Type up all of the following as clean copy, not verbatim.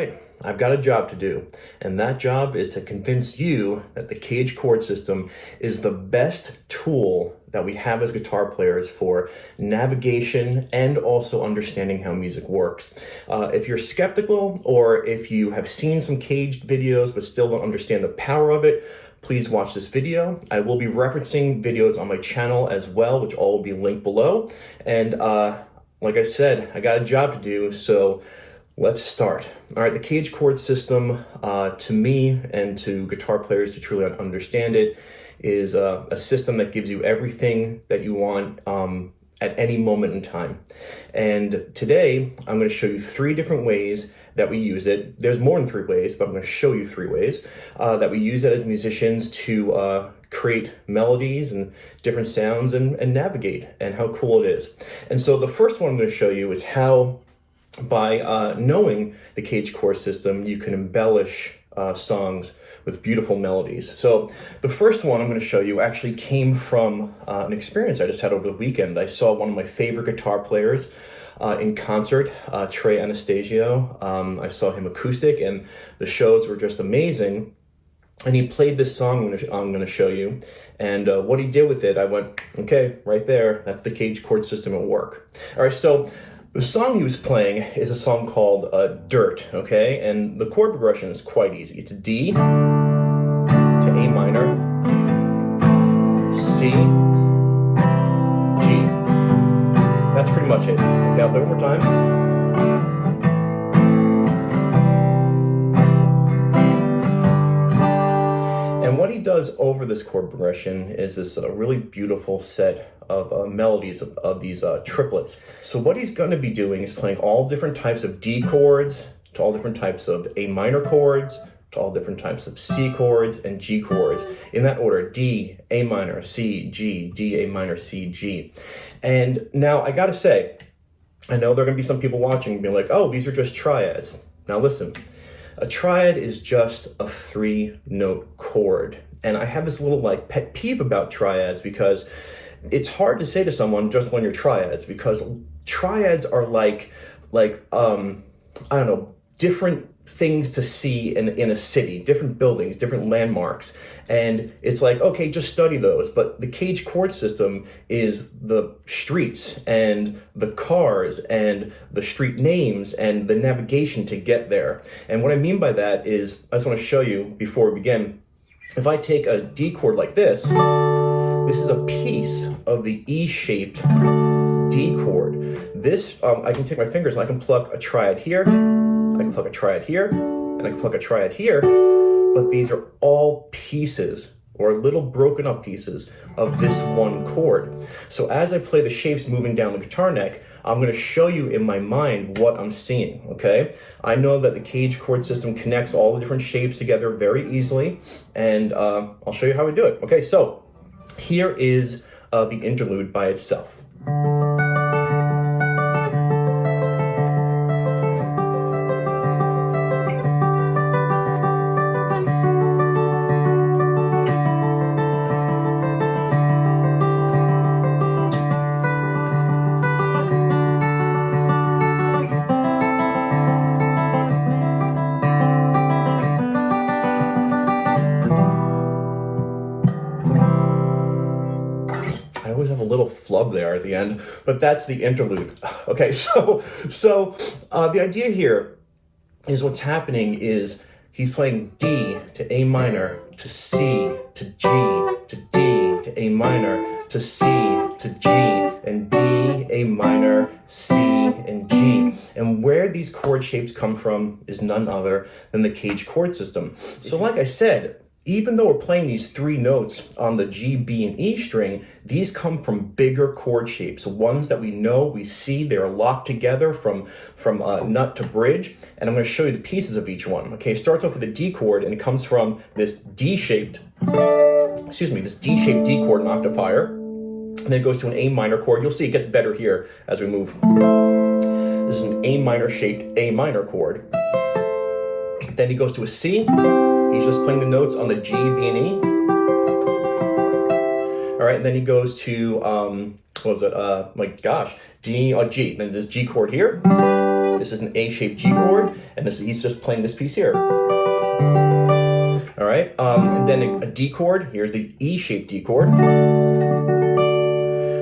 right, I've got a job to do, and that job is to convince you that the CAGED chord system is the best tool that we have as guitar players for navigation and also understanding how music works. If you're skeptical, or if you have seen some CAGED videos but still don't understand the power of it, please watch this video. I will be referencing videos on my channel as well, which all will be linked below. And like I said, I got a job to do, so let's start. All right, the CAGED chord system, to me and to guitar players to truly understand it, is a system that gives you everything that you want at any moment in time. And today, I'm going to show you 3 different ways that we use it. There's more than 3 ways, but I'm going to show you 3 ways that we use it as musicians to create melodies and different sounds and navigate, and how cool it is. And so the first one I'm going to show you is how, by knowing the CAGED chord system, you can embellish songs with beautiful melodies. So the first one I'm going to show you actually came from an experience I just had over the weekend. I saw one of my favorite guitar players in concert, Trey Anastasio. I saw him acoustic, and the shows were just amazing. And he played this song I'm going to show you. And what he did with it, I went, okay, right there, that's the CAGED chord system at work. All right, so the song he was playing is a song called Dirt, okay? And the chord progression is quite easy. It's D to A minor, C, G. That's pretty much it. Okay, I'll play one more time. And what he does over this chord progression is this really beautiful set of melodies of these triplets. So what he's going to be doing is playing all different types of D chords, to all different types of A minor chords, to all different types of C chords and G chords, in that order: D, A minor, C, G, D, A minor, C, G. And now I gotta say, I know there are going to be some people watching and being like, oh, these are just triads. Now listen. A triad is just a 3-note chord. And I have this little pet peeve about triads, because it's hard to say to someone, just learn your triads, because triads are like I don't know, different things to see in a city, different buildings, different landmarks. And it's like, okay, just study those. But the CAGED chord system is the streets and the cars and the street names and the navigation to get there. And what I mean by that is, I just want to show you before we begin, if I take a D chord like this is a piece of the E-shaped D chord. This, I can take my fingers and I can pluck a triad here, I can pluck a triad here, and I can pluck a triad here, but these are all pieces, or little broken up pieces, of this one chord. So as I play the shapes moving down the guitar neck, I'm going to show you in my mind what I'm seeing, okay? I know that the CAGED chord system connects all the different shapes together very easily, and I'll show you how we do it. Okay, so here is the interlude by itself. I always have a little flub there at the end, but that's the interlude. Okay, so the idea here is, what's happening is he's playing D to A minor to C to G to D to A minor to C to G and D, A minor, C, and G. And where these chord shapes come from is none other than the CAGED chord system. So like I said, even though we're playing these 3 notes on the G, B, and E string, these come from bigger chord shapes, ones that we know, we see, they're locked together from nut to bridge, and I'm going to show you the pieces of each one. Okay, it starts off with a D chord, and it comes from this D-shaped D chord in octapier, and then it goes to an A minor chord. You'll see it gets better here as we move. This is an A minor shaped A minor chord. Then he goes to a C. He's just playing the notes on the G, B, and E. All right, and then he goes to, D, G. Then this G chord here. This is an A-shaped G chord, and he's just playing this piece here. All right, and then a D chord. Here's the E-shaped D chord. All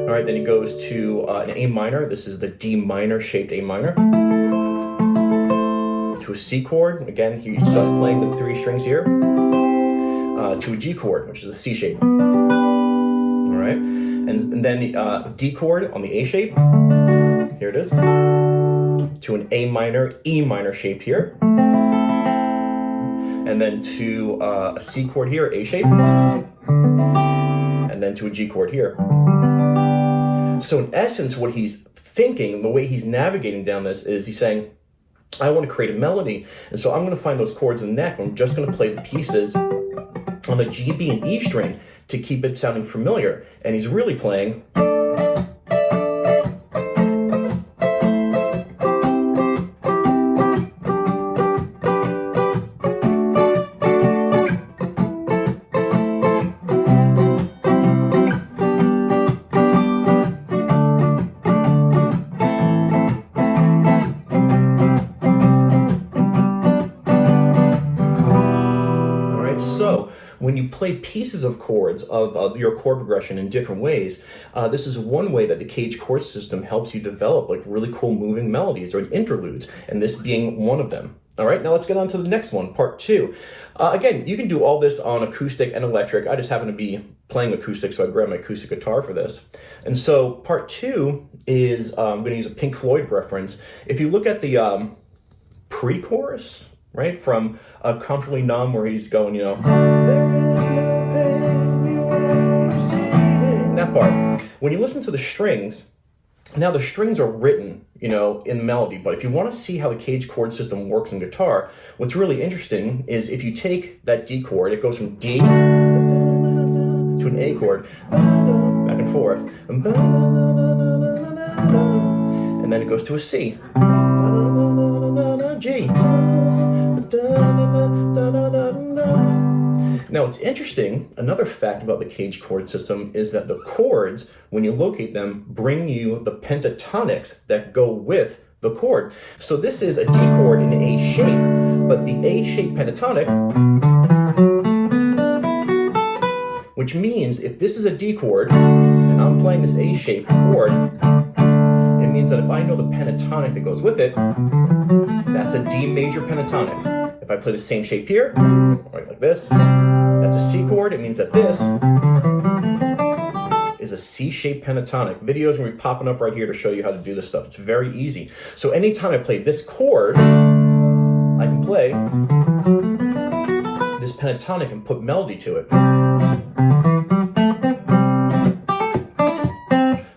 right, then he goes to an A minor. This is the D minor shaped A minor. To a C chord. Again, he's just playing the 3 strings here. To a G chord, which is a C shape. All right, and then D chord on the A shape. Here it is. To an A minor, E minor shaped here. And then to a C chord here, A shape. And then to a G chord here. So in essence, what he's thinking, the way he's navigating down this is he's saying, I want to create a melody. And so I'm going to find those chords in the neck. I'm just going to play the pieces on the G, B, and E string to keep it sounding familiar. And he's really playing. So when you play pieces of chords of your chord progression in different ways, this is one way that the CAGED chord system helps you develop like really cool moving melodies or interludes, and this being one of them. All right, now let's get on to the next one, part 2. Again, you can do all this on acoustic and electric. I just happen to be playing acoustic, so I grabbed my acoustic guitar for this. And so part 2 is, I'm going to use a Pink Floyd reference. If you look at the pre-chorus, right, from Comfortably Numb, where he's going, you know, there is no pain we won't see. That part. When you listen to the strings, now the strings are written, you know, in melody, but if you want to see how the CAGED chord system works in guitar, what's really interesting is if you take that D chord, it goes from D to an A chord, back and forth, and then it goes to a C, G. Now, it's interesting, another fact about the CAGED chord system is that the chords, when you locate them, bring you the pentatonics that go with the chord. So this is a D chord in A shape, but the A shape pentatonic, which means if this is a D chord, and I'm playing this A shape chord, it means that if I know the pentatonic that goes with it, that's a D major pentatonic. If I play the same shape here, right like this, that's a C chord. It means that this is a C-shaped pentatonic. Videos are going to be popping up right here to show you how to do this stuff. It's very easy. So anytime I play this chord, I can play this pentatonic and put melody to it.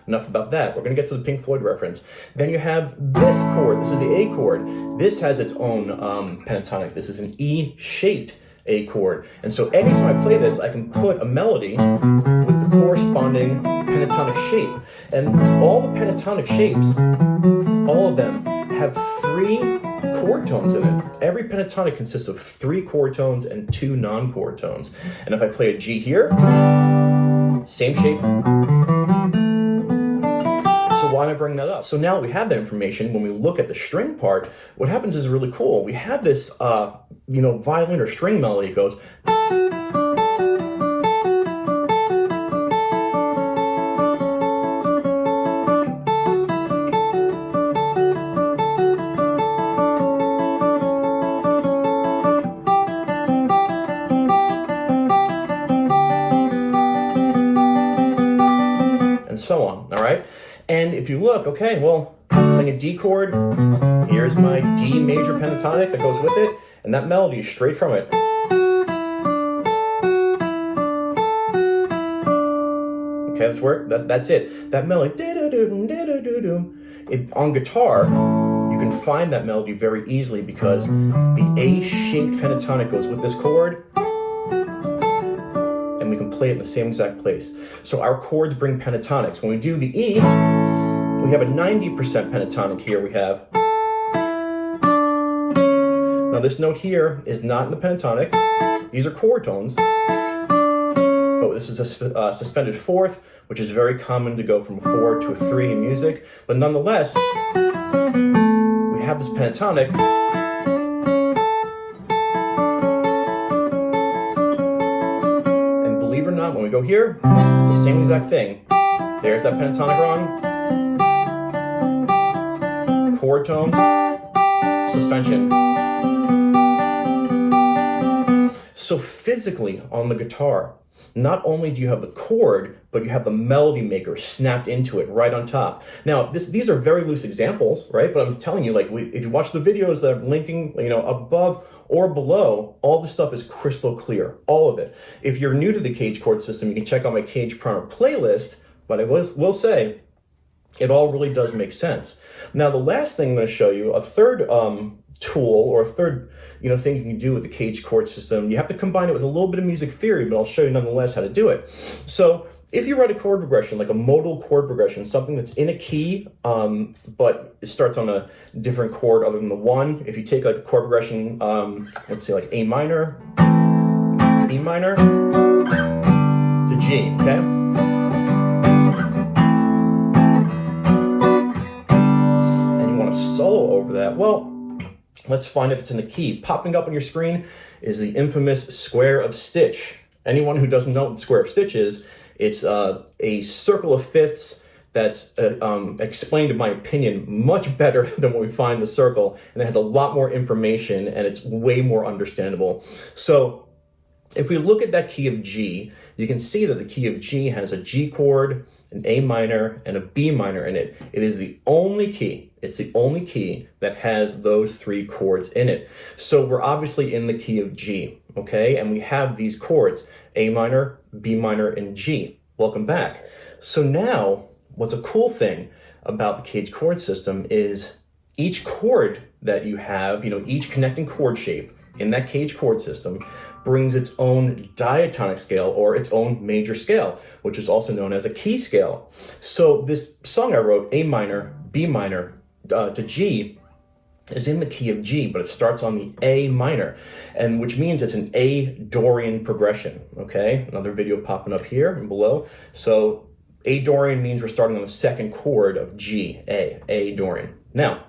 Enough about that. We're going to get to the Pink Floyd reference. Then you have this chord. This is the A chord. This has its own pentatonic. This is an E-shaped A chord. And so anytime I play this, I can put a melody with the corresponding pentatonic shape. And all the pentatonic shapes, all of them have 3 chord tones in it. Every pentatonic consists of 3 chord tones and 2 non-chord tones. And if I play a G here, same shape. So why am I bringing that up? So now that we have that information, when we look at the string part, what happens is really cool. We have this, violin or string melody. It goes. And so on, all right? And if you look, okay, well, playing a D chord, here's my D major pentatonic that goes with it, and that melody is straight from it. Okay, that's where, that's it. That melody, on guitar, you can find that melody very easily because the A-shaped pentatonic goes with this chord, and we can play it in the same exact place. So our chords bring pentatonics. When we do the E, we have a 90% pentatonic here. We have. Now this note here is not in the pentatonic. These are chord tones. But this is a suspended 4th, which is very common to go from a 4 to a 3 in music. But nonetheless, we have this pentatonic. And believe it or not, when we go here, it's the same exact thing. There's that pentatonic rung, chord tones, suspension. So physically on the guitar, not only do you have the chord, but you have the melody maker snapped into it right on top. Now, these are very loose examples, right? But I'm telling you, like, if you watch the videos that I'm linking, you know, above or below, all the stuff is crystal clear, all of it. If you're new to the CAGED chord system, you can check out my CAGED primer playlist, but I will say, it all really does make sense. Now, the last thing I'm going to show you, a third tool or a third thing you can do with the CAGED chord system. You have to combine it with a little bit of music theory, but I'll show you nonetheless how to do it. So if you write a chord progression, like a modal chord progression, something that's in a key, but it starts on a different chord other than the one. If you take like a chord progression, let's say like A minor, B minor to G, okay? And you want to solo over that. Well, let's find if it's in the key. Popping up on your screen is the infamous Square of Stich. Anyone who doesn't know what the Square of Stich is, it's a circle of fifths that's explained, in my opinion, much better than when we find the circle, and it has a lot more information, and it's way more understandable. So if we look at that key of G, you can see that the key of G has a G chord, an A minor, and a B minor in it. It is the only key. It's the only key that has those three chords in it. So we're obviously in the key of G, okay? And we have these chords, A minor, B minor, and G. Welcome back. So now, what's a cool thing about the CAGED chord system is each chord that you have, each connecting chord shape in that CAGED chord system brings its own diatonic scale or its own major scale, which is also known as a key scale. So this song I wrote, A minor, B minor to G, is in the key of G, but it starts on the A minor, and which means it's an A Dorian progression, okay? Another video popping up here and below. So A Dorian means we're starting on the second chord of G, A Dorian. Now,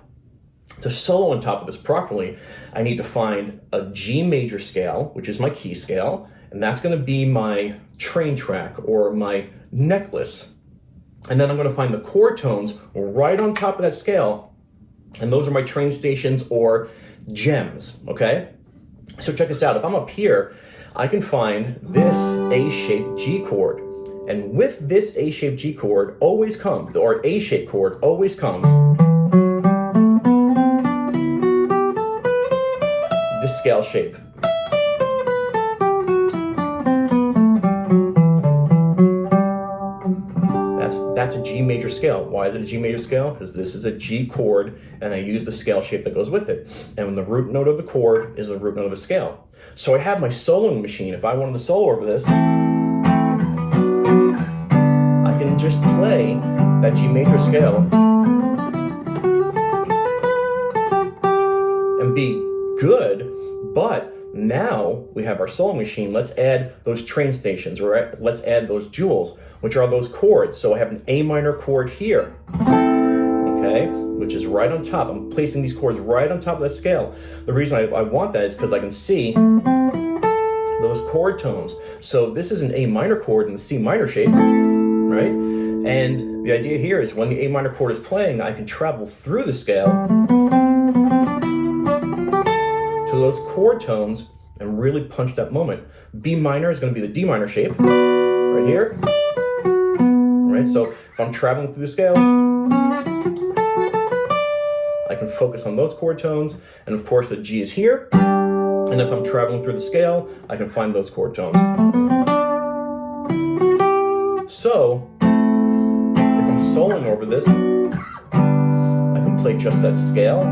to solo on top of this properly, I need to find a G major scale, which is my key scale, and that's going to be my train track or my necklace. And then I'm going to find the chord tones right on top of that scale, and those are my train stations or gems, okay? So check this out. If I'm up here, I can find this A-shaped G chord, and with this A-shaped G chord always comes, or A-shaped chord always comes, this scale shape. That's a G major scale. Why is it a G major scale? Because this is a G chord, and I use the scale shape that goes with it. And the root note of the chord is the root note of a scale. So I have my soloing machine. If I wanted to solo over this, I can just play that G major scale and be good, but now we have our soloing machine. Let's add those train stations, or let's add those jewels, which are those chords. So I have an A minor chord here, okay, which is right on top. I'm placing these chords right on top of that scale. The reason I want that is because I can see those chord tones. So this is an A minor chord in the C minor shape, right? And the idea here is when the A minor chord is playing, I can travel through the scale to those chord tones and really punch that moment. B minor is going to be the D minor shape right here. Right? So if I'm traveling through the scale, I can focus on those chord tones, and of course the G is here. And if I'm traveling through the scale, I can find those chord tones. So if I'm soloing over this, I can play just that scale.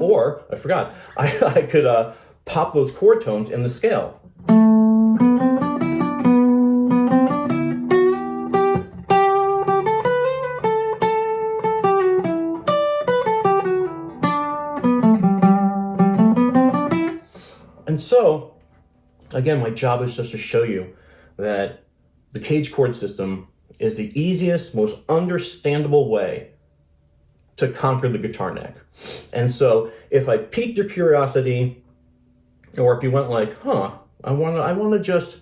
Or, I forgot, I could pop those chord tones in the scale. And so, again, my job is just to show you that the CAGED chord system is the easiest, most understandable way to conquer the guitar neck. And so if I piqued your curiosity, or if you went like, I want to just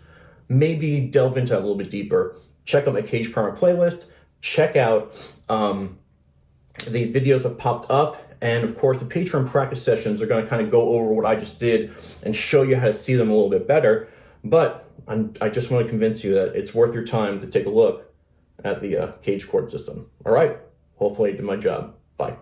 maybe delve into that a little bit deeper, check out my CAGED Primer playlist, check out the videos that popped up, and of course the Patreon practice sessions are going to kind of go over what I just did and show you how to see them a little bit better. But I just want to convince you that it's worth your time to take a look at the CAGED chord system. All right, hopefully I did my job. Bye.